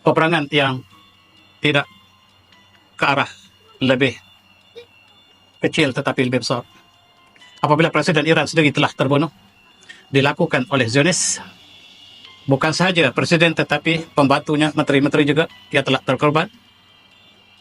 peperangan yang tidak ke arah lebih kecil tetapi lebih besar. Apabila Presiden Iran sendiri telah terbunuh, dilakukan oleh Zionis, bukan sahaja Presiden tetapi pembantunya, menteri-menteri juga yang telah terkorban.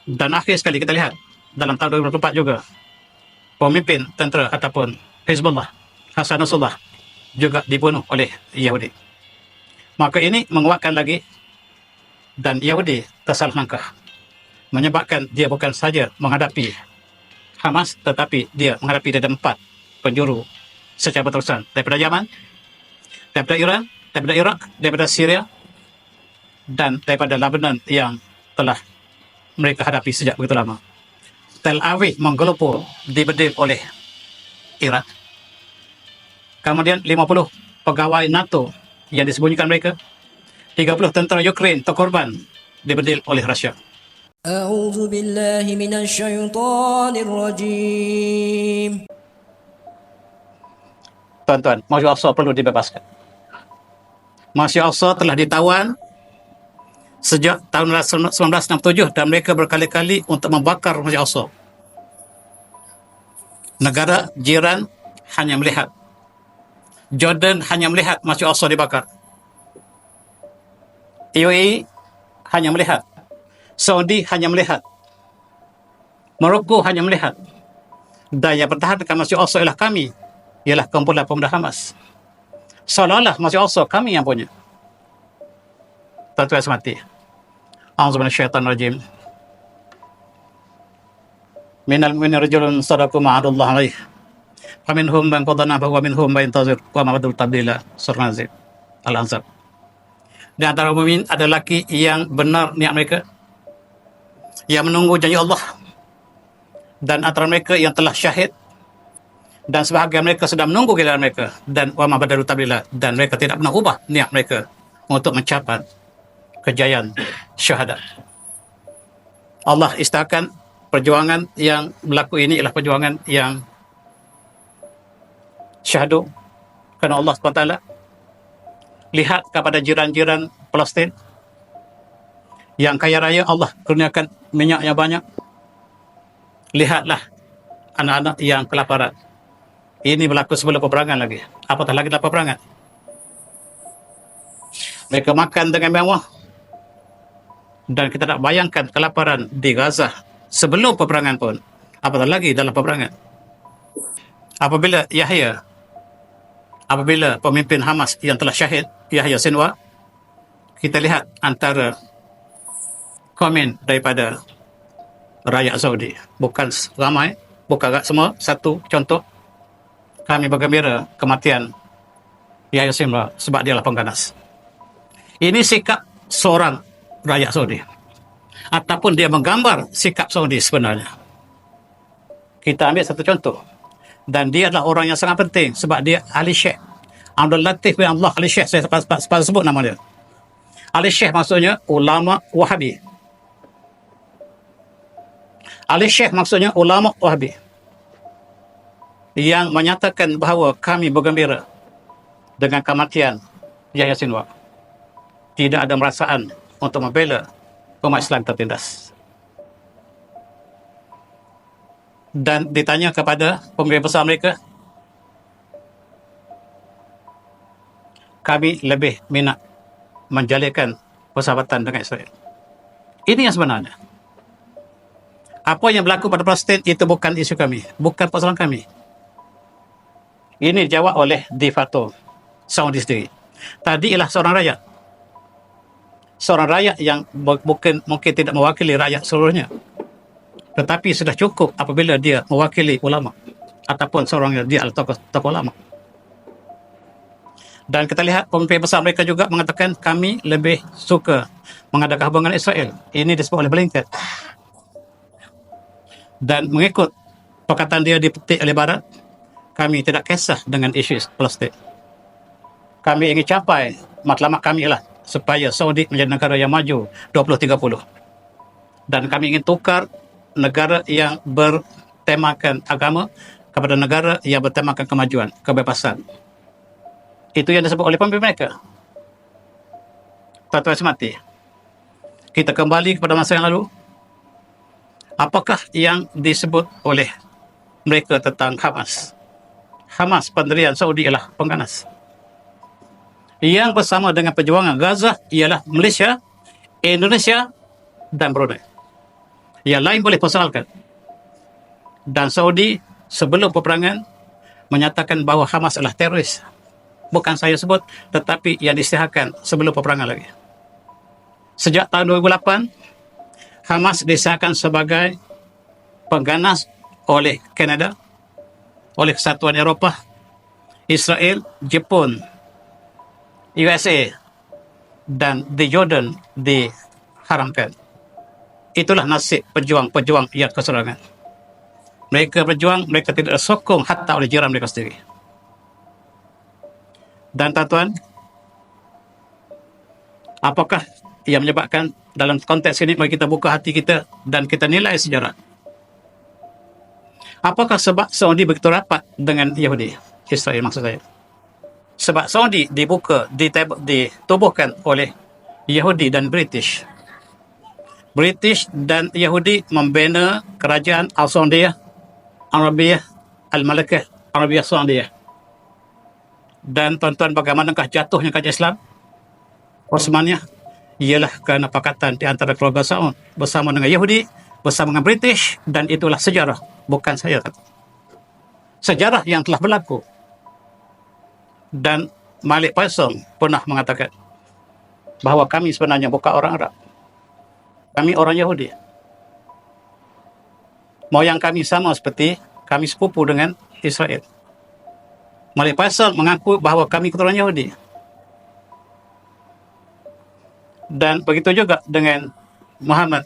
Dan akhir sekali kita lihat dalam tahun 2024 juga, pemimpin tentera ataupun Hizbullah, Hassan Nasrallah, juga dibunuh oleh Yahudi. Maka ini menguatkan lagi, dan Yahudi tersalah langkah, menyebabkan dia bukan saja menghadapi Hamas, tetapi dia menghadapi ada 4 penjuru secara berterusan, daripada Yaman, daripada Iran, daripada Iraq, daripada Syria, dan daripada Lebanon yang telah mereka hadapi sejak begitu lama. Tel Aviv menggelupur, dibedil oleh Iran. Kemudian 50 pegawai NATO yang disembunyikan mereka, 30 tentera Ukraine terkorban, dibedil oleh Rusia. أعوذ بالله من الشيطان الرجيم. Tuan-tuan, Masjid Al-Aqsa perlu dibebaskan. Masjid Al-Aqsa telah ditawan sejak tahun 1967 dan mereka berkali-kali untuk membakar Masjid Al-Aqsa. Negara jiran hanya melihat. Jordan hanya melihat Masjid Al-Aqsa dibakar. UAE hanya melihat. Saudi hanya melihat. Morocco hanya melihat. Dan yang bertahankan Masjid Al-Aqsa ialah kami, ialah kumpulan pemuda Hamas. Seolah-olah Masjid Al-Aqsa kami yang punya. Tuan-tuan semati, a'udzu minasyaitonir rajim. Minal mu'minin rajulun sadaqu ma'adallah alaih. Faminhum man qada nahbahu wa minhum man yantazir wa ma badalu tabdila. Surah Al-Ahzab. Di antara mukmin ada lelaki yang benar niat mereka, yang menunggu janji Allah, dan antara mereka yang telah syahid, dan sebahagian mereka sedang menunggu giliran mereka, dan wa ma badalu tabdila, dan mereka tidak pernah ubah niat mereka untuk mencapai kejayaan syahadat. Allah istakan perjuangan yang berlaku ini ialah perjuangan yang syahdu kerana Allah SWT. Lihat kepada jiran-jiran Palestin yang kaya raya, Allah kurniakan minyak yang banyak. Lihatlah anak-anak yang kelaparan. Ini berlaku sebelum peperangan lagi, apatah lagi dalam peperangan. Mereka makan dengan mewah, dan kita tak bayangkan kelaparan di Gaza sebelum peperangan pun, apatah lagi dalam peperangan. Apabila pemimpin Hamas yang telah syahid, Yahya Sinwar, kita lihat antara komen daripada rakyat Saudi, bukan ramai, bukan semua, satu contoh, kami bergembira kematian Yahya Sinwar sebab dialah pengganas. Ini sikap seorang rakyat Saudi, ataupun dia menggambar sikap Saudi sebenarnya. Kita ambil satu contoh, dan dia adalah orang yang sangat penting sebab dia ahli syekh. Abdul Latif bin Allah ahli syekh, saya sempat sebut nama dia. Ahli syekh maksudnya ulama Wahabi. Ahli syekh maksudnya ulama Wahabi yang menyatakan bahawa kami bergembira dengan kematian Yahya Sinwar. Tidak ada merasaan untuk membela umat Islam tertindas. Dan ditanya kepada pemimpin besar mereka, kami lebih minat menjalinkan persahabatan dengan Israel. Ini yang sebenarnya. Apa yang berlaku pada Palestin itu bukan isu kami, bukan persoalan kami. Ini dijawab oleh de facto Saudi sendiri. Tadi ialah seorang rakyat. Seorang rakyat yang mungkin tidak mewakili rakyat seluruhnya, tetapi sudah cukup apabila dia mewakili ulama, ataupun seorang dia adalah tokoh ulama. Dan kita lihat pemimpin besar mereka juga mengatakan kami lebih suka mengadakan hubungan Israel. Ini disebut oleh Blinken. Dan mengikut perkataan dia dipetik oleh Barat, kami tidak kisah dengan isu Palestin. Kami ingin capai, matlamat kami ialah supaya Saudi menjadi negara yang maju 2030. Dan kami ingin tukar negara yang bertemakan agama kepada negara yang bertemakan kemajuan, kebebasan. Itu yang disebut oleh pemimpin mereka. Tuan-tuan semati, kita kembali kepada masa yang lalu. Apakah yang disebut oleh mereka tentang Hamas? Hamas, pendirian Saudi, ialah pengganas. Yang bersama dengan perjuangan Gaza ialah Malaysia, Indonesia dan Brunei. Yang lain boleh persoalkan. Dan Saudi sebelum peperangan menyatakan bahawa Hamas adalah teroris. Bukan saya sebut, tetapi yang disiharkan sebelum peperangan lagi. Sejak tahun 2008, Hamas disiharkan sebagai pengganas oleh Kanada, oleh Kesatuan Eropah, Israel, Jepun, USA dan di Jordan diharamkan. Itulah nasib pejuang-pejuang yang keserangan. Mereka berjuang, mereka tidak disokong hatta oleh jiran mereka sendiri. Dan tuan-tuan, apakah yang menyebabkan dalam konteks ini mari kita buka hati kita dan kita nilai sejarah. Apakah sebab Saudi begitu rapat dengan Yahudi? Israel maksud saya. Sebab Saudi ditubuhkan oleh Yahudi dan British. British dan Yahudi membina kerajaan Al-Saudiyah, Arabiyah, Al-Malakah, Arabiyah Saudiyah. Dan tuan-tuan, bagaimanakah jatuhnya kerajaan Islam Osmaniyah? Ialah kerana pakatan di antara keluarga Saud bersama dengan Yahudi, bersama dengan British, dan itulah sejarah, bukan saya kata. Sejarah yang telah berlaku. Dan Malik Faisal pernah mengatakan bahawa kami sebenarnya bukan orang Arab. Kami orang Yahudi. Moyang kami sama seperti kami sepupu dengan Israel. Malik Faisal mengaku bahawa kami keturunan Yahudi. Dan begitu juga dengan Muhammad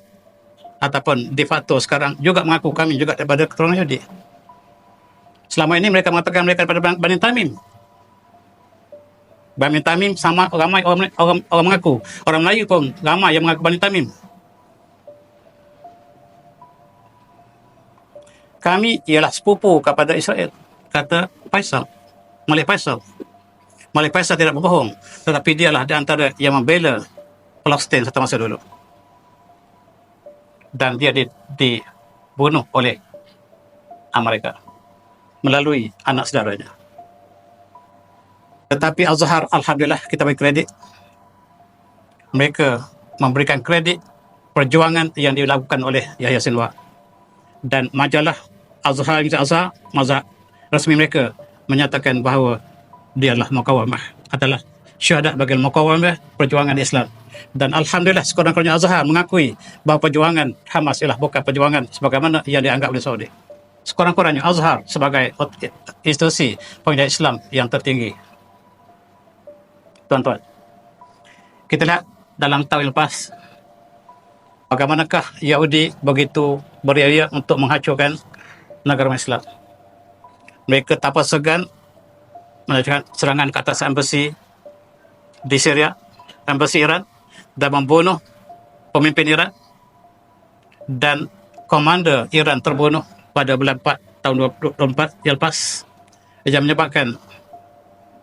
ataupun de facto sekarang juga mengaku kami juga daripada keturunan Yahudi. Selama ini mereka mengatakan mereka daripada Bani Tamim. Bani Tamim sama ramai orang mengaku. Orang Melayu pun ramai yang mengaku Bani Tamim. Kami ialah sepupu kepada Israel, kata Faisal. Malik Faisal. Malik Faisal tidak berbohong, tetapi dialah di antara yang membela Palestin satu masa dulu. Dan dia dibunuh oleh Amerika melalui anak saudaranya. Tetapi Al-Zahar, alhamdulillah, kita beri kredit. Mereka memberikan kredit perjuangan yang dilakukan oleh Yahya Sinwar. Dan majalah Al-Zahar, mazhab rasmi mereka menyatakan bahawa dia adalah adalah syuhada bagi Muqawamah, perjuangan Islam. Dan alhamdulillah sekurang-kurangnya Al-Zahar mengakui bahawa perjuangan Hamas ialah bukan perjuangan sebagaimana yang dianggap oleh Saudi. Sekurang-kurangnya Al-Zahar sebagai institusi pengajian Islam yang tertinggi. Tuan-tuan, kita lihat dalam tahun lepas bagaimanakah Yahudi begitu beria untuk menghancurkan negara Islam. Mereka tanpa segan melakukan serangan ke atas embassy di Syria, embassy Iran, dan membunuh pemimpin Iran, dan komander Iran terbunuh pada bulan 4 tahun 2024 yang lepas, yang menyebabkan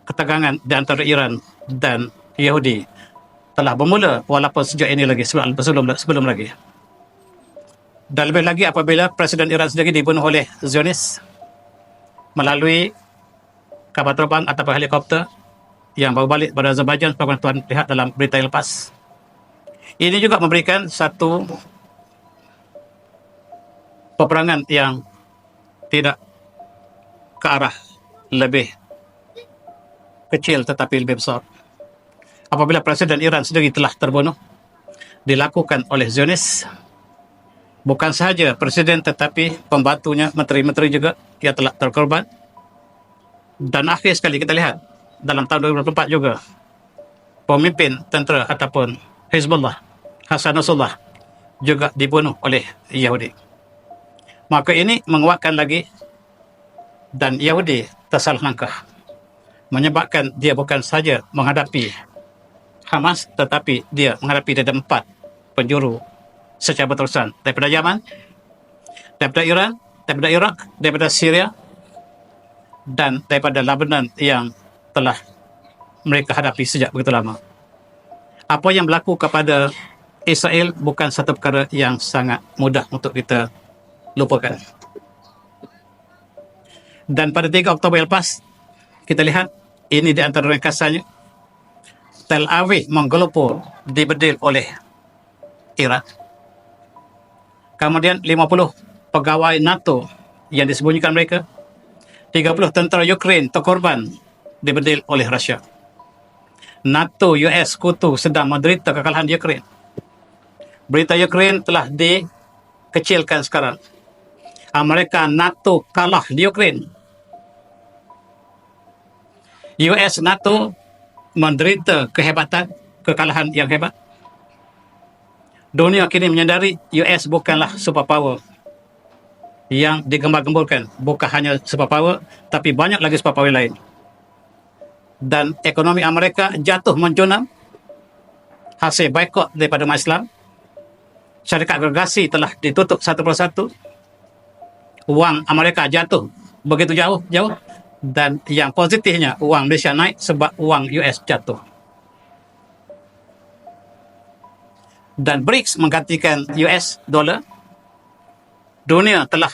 ketegangan di antara Iran dan Yahudi telah bermula walaupun sejak ini lagi sebelum lagi. Dan lebih lagi apabila Presiden Iran sendiri dibunuh oleh Zionis melalui kapal terbang atau helikopter yang baru balik pada Azerbaijan, seperti tuan lihat dalam berita yang lepas. Ini juga memberikan satu peperangan yang tidak ke arah lebih kecil tetapi lebih besar. Apabila Presiden Iran sendiri telah terbunuh, dilakukan oleh Zionis, bukan sahaja Presiden tetapi pembantunya, menteri-menteri juga yang telah terkorban. Dan akhir sekali kita lihat dalam tahun 2024 juga pemimpin tentera ataupun Hizbullah, Hassan Nasrallah, juga dibunuh oleh Yahudi. Maka ini menguatkan lagi, dan Yahudi tersalah langkah, menyebabkan dia bukan saja menghadapi Hamas, tetapi dia menghadapi ada 4 penjuru secara berterusan, daripada Yaman, daripada Iran, daripada Iraq, daripada Syria, dan daripada Lebanon yang telah mereka hadapi sejak begitu lama. Apa yang berlaku kepada Israel bukan satu perkara yang sangat mudah untuk kita lupakan. Dan pada 3 Oktober lepas, kita lihat ini di antara ringkasannya. Tel Aviv menggelupur dibedil oleh Iran. Kemudian 50 pegawai NATO yang disembunyikan mereka. 30 tentera Ukraine terkorban dibedil oleh Rusia. NATO US kutu sedang menderita kekalahan di Ukraine. Berita Ukraine telah dikecilkan sekarang. Amerika NATO kalah di Ukraine. US NATO menderita kekalahan yang hebat. Dunia kini menyadari US bukanlah superpower yang digembar-gemburkan. Bukan hanya superpower, tapi banyak lagi superpower lain. Dan ekonomi Amerika jatuh menjunam hasil boikot daripada umat Islam. Syarikat agregasi telah ditutup satu persatu. Wang Amerika jatuh begitu jauh. Dan yang positifnya, wang Malaysia naik sebab wang US jatuh. Dan BRICS menggantikan US dollar. Dunia telah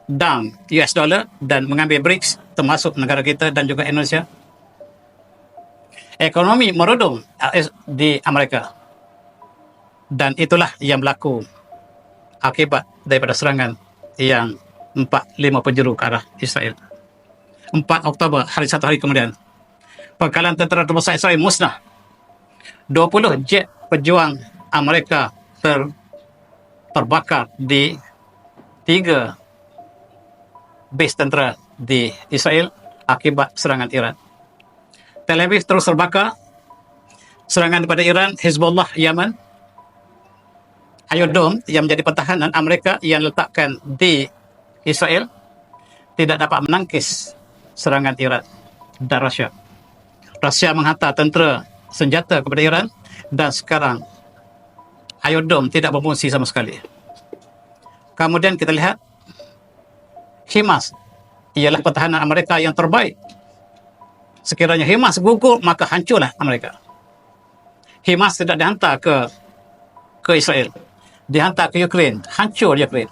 down US dollar dan mengambil BRICS, termasuk negara kita dan juga Indonesia. Ekonomi merodong di Amerika. Dan itulah yang berlaku akibat daripada serangan yang 4-5 penjuru ke arah Israel. 4 Oktober, satu hari kemudian, pangkalan tentera terbesar Israel musnah. 20 jet pejuang Amerika terbakar di 3 base tentera di Israel akibat serangan Iran. Tel Aviv terus terbakar. Serangan daripada Iran, Hezbollah, Yaman. Iron Dome yang menjadi pertahanan Amerika yang letakkan di Israel tidak dapat menangkis serangan Iran dan Rusia. Rusia menghantar tentera senjata kepada Iran dan sekarang Iron Dome tidak berfungsi sama sekali. Kemudian kita lihat HIMARS ialah pertahanan Amerika yang terbaik. Sekiranya HIMARS gugur, maka hancurlah Amerika. HIMARS tidak dihantar ke Israel, dihantar ke Ukraine, hancur Ukraine.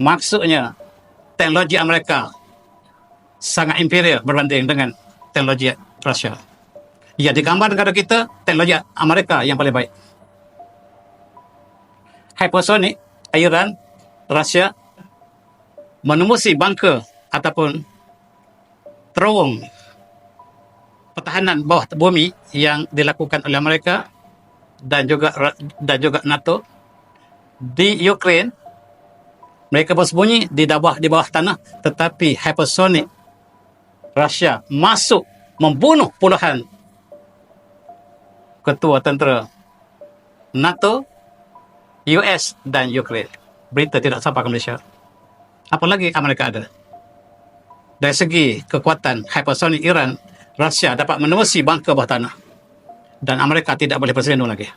Maksudnya teknologi Amerika sangat inferior berbanding dengan teknologi Rusia. Ya, di gambar negara kita, teknologi Amerika yang paling baik. Hypersonic, Iran, Rusia menembusi bunker ataupun terowong pertahanan bawah bumi yang dilakukan oleh Amerika dan juga NATO di Ukraine. Mereka bersembunyi di bawah tanah, tetapi hypersonic Rusia masuk membunuh puluhan ketua tentera NATO, US dan Ukraine. Berita tidak sampai ke Malaysia. Apalagi Amerika ada. Dari segi kekuatan hypersonic Iran, Rusia dapat menembusi bunker bawah tanah. Dan Amerika tidak boleh berselindung lagi.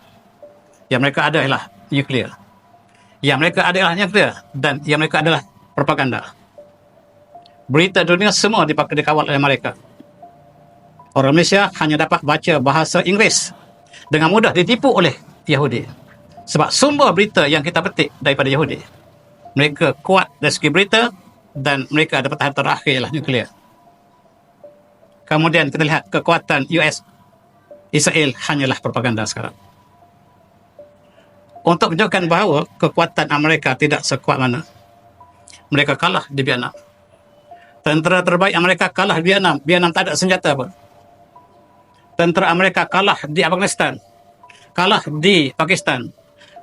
Yang mereka ada ialah nuklear. Yang mereka adalah nuklear dan yang mereka adalah propaganda. Berita dunia semua dikawal oleh mereka. Orang Malaysia hanya dapat baca bahasa Inggeris. Dengan mudah ditipu oleh Yahudi. Sebab sumber berita yang kita petik daripada Yahudi. Mereka kuat dari segi berita dan mereka dapat tahap terakhir ialah nuklear. Kemudian kita lihat kekuatan US, Israel hanyalah propaganda sekarang. Untuk menunjukkan bahawa kekuatan Amerika tidak sekuat mana, mereka kalah di Vietnam. Tentera terbaik Amerika kalah di Vietnam. Vietnam tak ada senjata pun. Tentera Amerika kalah di Afghanistan, kalah di Pakistan,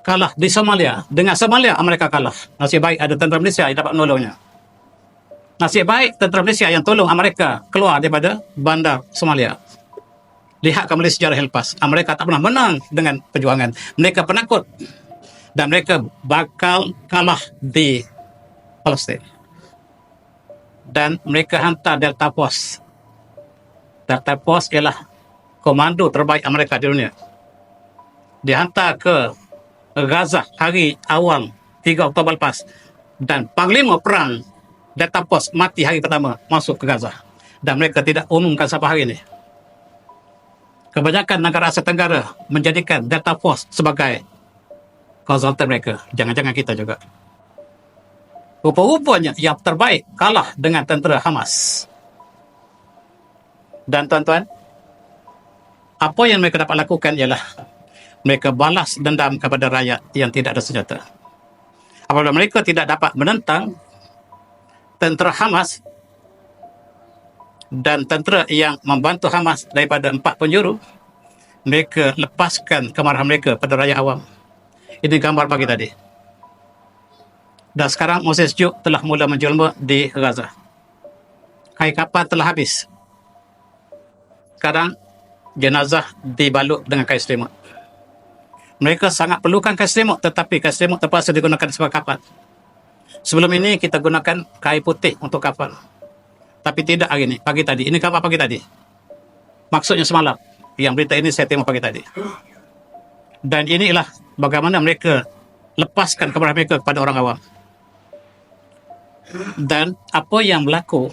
kalah di Somalia. Dengan Somalia Amerika kalah. Nasib baik ada tentera Malaysia yang dapat menolongnya. Nasib baik tentera Malaysia yang tolong Amerika keluar daripada bandar Somalia. Lihat kembali sejarah yang lepas. Amerika tak pernah menang dengan perjuangan. Mereka penakut. Dan mereka bakal kalah di Palestin. Dan mereka hantar Delta Force. Delta Force ialah komando terbaik Amerika di dunia. Dihantar ke Gaza hari awal 3 Oktober lepas. Dan panglima perang Delta Force mati hari pertama masuk ke Gaza. Dan mereka tidak umumkan sampai hari ini. Kebanyakan negara Asia Tenggara menjadikan Delta Force sebagai konsultan mereka. Jangan-jangan kita juga. Rupa-rupanya yang terbaik kalah dengan tentera Hamas. Dan tuan-tuan, apa yang mereka dapat lakukan ialah mereka balas dendam kepada rakyat yang tidak ada senjata. Apabila mereka tidak dapat menentang tentera Hamas dan tentera yang membantu Hamas daripada 4 penjuru, mereka lepaskan kemarahan mereka pada rakyat awam. Ini gambar pagi tadi. Dan sekarang musim sejuk telah mula menjelma di Gaza. Kain kapal telah habis. Sekarang jenazah dibalut dengan kain selimut. Mereka sangat perlukan kain selimut, tetapi kain selimut terpaksa digunakan sebagai kapal. Sebelum ini kita gunakan kain putih untuk kapal. Tapi tidak hari ini, pagi tadi. Ini kapal pagi tadi. Maksudnya semalam. Yang berita ini saya tengok pagi tadi. Dan inilah bagaimana mereka lepaskan kemarahan mereka kepada orang awam. Dan apa yang berlaku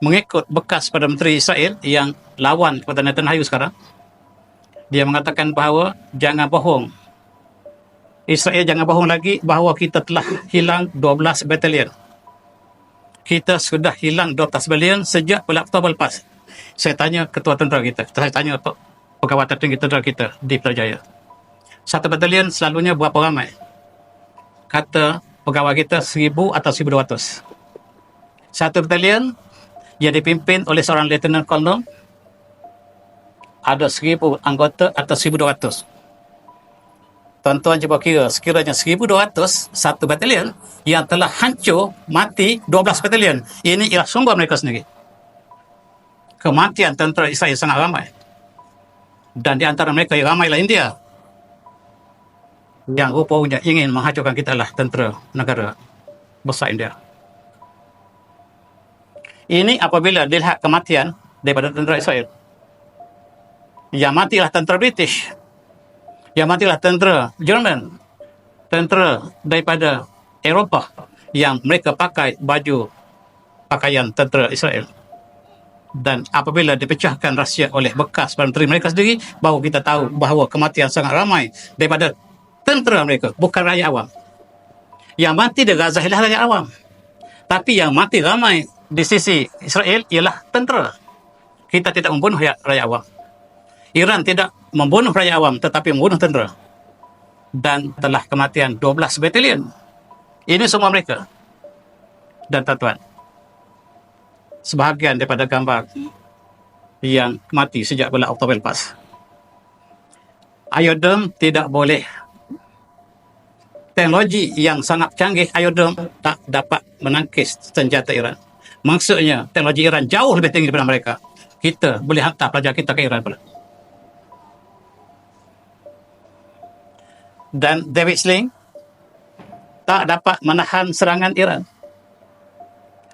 mengikut bekas Perdana Menteri Israel yang lawan kepada Netanyahu sekarang, dia mengatakan bahawa jangan bohong. Israel jangan bohong lagi bahawa kita telah hilang 12 batalion. Kita sudah hilang 12 batalion sejak bulan Oktober lepas. Saya tanya ketua tentera kita, saya tanya pegawai tertinggi tentera kita di Pelajaya. Satu batalion selalunya berapa ramai? Kata pegawai kita 1,000 atau 1,200. Satu batalion yang dipimpin oleh seorang Lieutenant Colonel ada 1,000 anggota atau 1,200. Tuan-tuan cuba kira, sekiranya 1,200 satu batalion yang telah hancur, mati 12 batalion. Ini ialah sumber mereka sendiri. Kematian tentera Israel sangat ramai. Dan di antara mereka yang ramailah India. Yang rupanya ingin menghancurkan kita lah tentera negara besar India. Ini apabila dilihat kematian daripada tentera Israel. Yang matilah tentera British. Yang matilah tentera Jerman. Tentera daripada Eropah yang mereka pakai baju pakaian tentera Israel. Dan apabila dipecahkan rahsia oleh bekas Perdana Menteri mereka sendiri, baru kita tahu bahawa kematian sangat ramai daripada tentera mereka, bukan rakyat awam. Yang mati di Gaza ialah rakyat awam. Tapi yang mati ramai di sisi Israel ialah tentera. Kita tidak membunuh rakyat awam. Iran tidak membunuh rakyat awam, tetapi membunuh tentera. Dan telah kematian 12 batalion. Ini semua mereka. Dan tuan-tuan, sebahagian daripada gambar yang mati sejak bulan Oktober lepas. Iron Dome tidak boleh. Teknologi yang sangat canggih Iron Dome tak dapat menangkis senjata Iran. Maksudnya teknologi Iran jauh lebih tinggi daripada mereka. Kita boleh hantar pelajar kita ke Iran pula. Dan David Sling tak dapat menahan serangan Iran.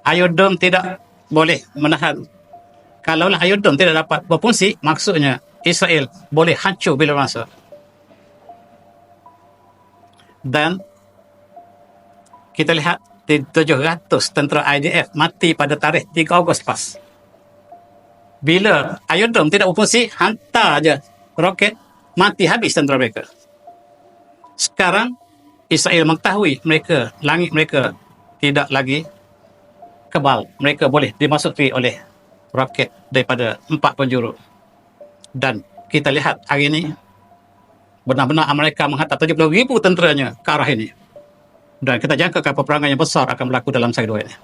Iron Dome tidak boleh menahan. Kalaulah Iron Dome tidak dapat berfungsi, maksudnya Israel boleh hancur bila masa. Dan kita lihat 700 tentera IDF mati pada tarikh 3 Ogos pas. Bila Iron Dome tidak berfungsi, hantar aja roket, mati habis tentera mereka. Sekarang Israel mengetahui mereka, langit mereka tidak lagi kebal. Mereka boleh dimasuki oleh roket daripada 4 penjuru. Dan kita lihat hari ini, benar-benar Amerika menghantar 70,000 tenteranya ke arah ini. Dan kita jangkakan peperangan yang besar akan berlaku dalam sehari 2 ini.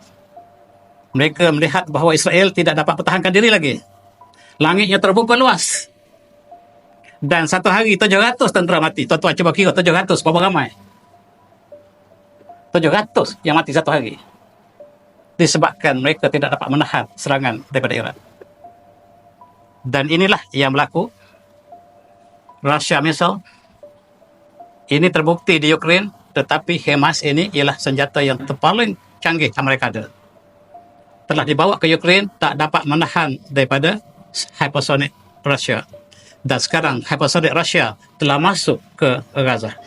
Mereka melihat bahawa Israel tidak dapat pertahankan diri lagi. Langitnya terbuka luas. Dan satu hari 700 tentera mati. Tuan-tuan cuba kira 700 berapa ramai? 700 yang mati satu hari. Disebabkan mereka tidak dapat menahan serangan daripada Iran. Dan inilah yang berlaku. Russia missile ini terbukti di Ukraine, tetapi HIMARS ini ialah senjata yang terpaling canggih Amerika ada. Telah dibawa ke Ukraine, tak dapat menahan daripada hypersonic Russia. Dan sekarang hypersonic Russia telah masuk ke Gaza.